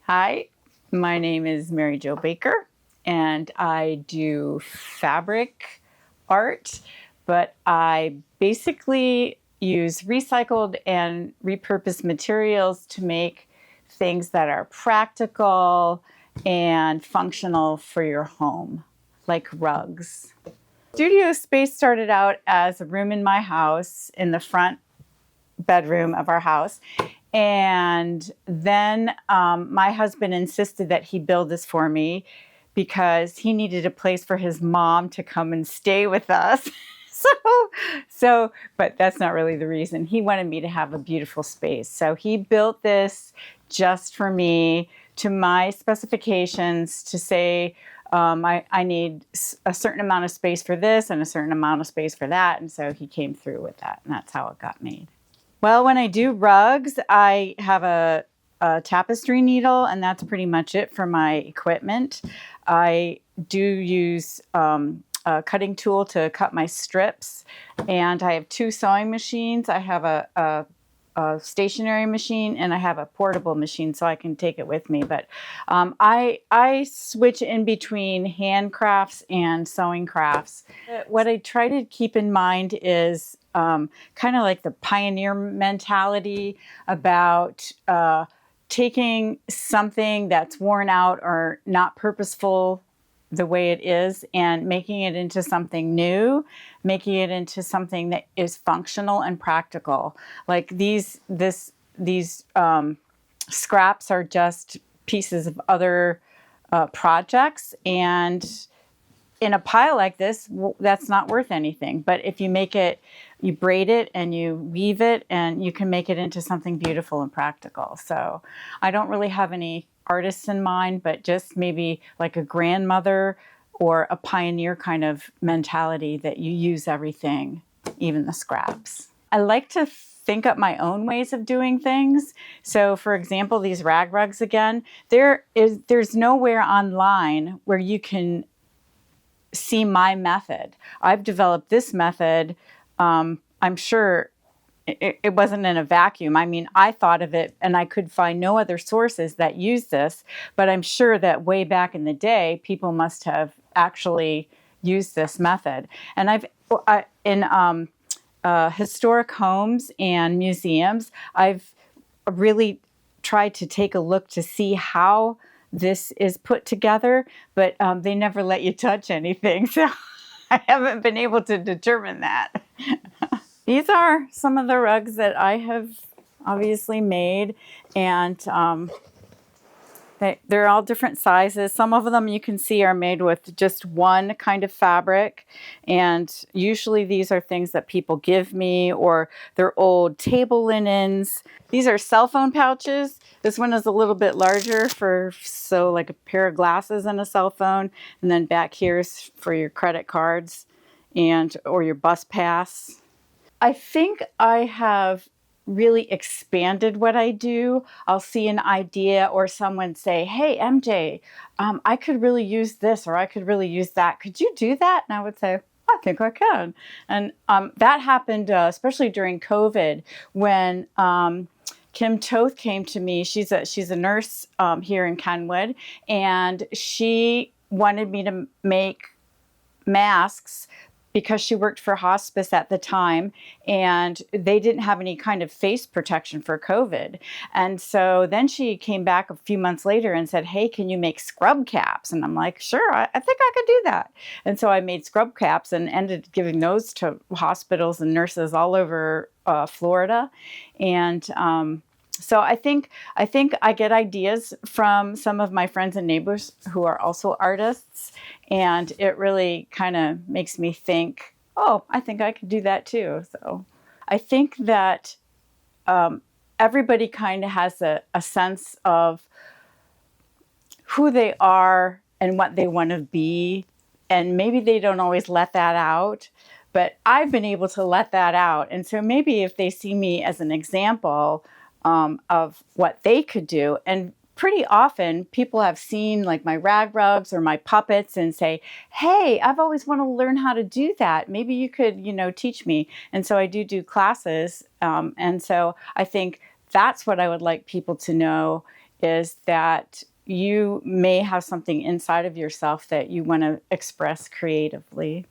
Hi, my name is Mary Jo Baker, and I do fabric art, but I basically use recycled and repurposed materials to make things that are practical and functional for your home, like rugs. Studio space started out as a room in my house in the front bedroom of our house. And then my husband insisted that he build this for me because he needed a place for his mom to come and stay with us. But that's not really the reason. He wanted me to have a beautiful space. So he built this just for me to my specifications to say, I need a certain amount of space for this and a certain amount of space for that. And so he came through with that, and that's how it got made. Well, when I do rugs, I have a tapestry needle, and that's pretty much it for my equipment. I do use a cutting tool to cut my strips, and I have two sewing machines. I have a stationary machine, and I have a portable machine, so I can take it with me. But I switch in between handcrafts and sewing crafts. What I try to keep in mind is kind of like the pioneer mentality about taking something that's worn out or not purposeful the way it is and making it into something new, making it into something that is functional and practical. Like these scraps are just pieces of other projects, and in a pile like this, that's not worth anything. But if you make it, you braid it and you weave it, and you can make it into something beautiful and practical. So I don't really have any artists in mind, but just maybe like a grandmother or a pioneer kind of mentality that you use everything, even the scraps. I like to think up my own ways of doing things. So for example, these rag rugs again, there's nowhere online where you can see my method. I've developed this method. I'm sure it wasn't in a vacuum. I mean, I thought of it and I could find no other sources that use this, but I'm sure that way back in the day, people must have actually used this method. And in historic homes and museums, I've really tried to take a look to see how this is put together, but they never let you touch anything. So I haven't been able to determine that. These are some of the rugs that I have obviously made, and they're all different sizes. Some of them you can see are made with just one kind of fabric, and usually these are things that people give me, or they're old table linens. These are cell phone pouches. This one is a little bit larger so like a pair of glasses and a cell phone, and then back here is for your credit cards or your bus pass. I think I have really expanded what I do. I'll see an idea or someone say, "Hey, MJ, I could really use this, or I could really use that. Could you do that?" And I would say, "I think I can." And that happened especially during COVID when Kim Toth came to me. She's a nurse here in Kenwood, and she wanted me to make masks because she worked for hospice at the time, and they didn't have any kind of face protection for COVID. And so then she came back a few months later and said, "Hey, can you make scrub caps?" And I'm like, "Sure, I think I could do that." And so I made scrub caps and ended up giving those to hospitals and nurses all over Florida. And so I think I get ideas from some of my friends and neighbors who are also artists, and it really kind of makes me think, "Oh, I think I could do that too." So I think that everybody kind of has a sense of who they are and what they want to be, and maybe they don't always let that out, but I've been able to let that out. And so maybe if they see me as an example of what they could do. And pretty often people have seen like my rag rugs or my puppets and say, "Hey, I've always wanted to learn how to do that. Maybe you could, teach me." And so I do classes. And so I think that's what I would like people to know is that you may have something inside of yourself that you want to express creatively.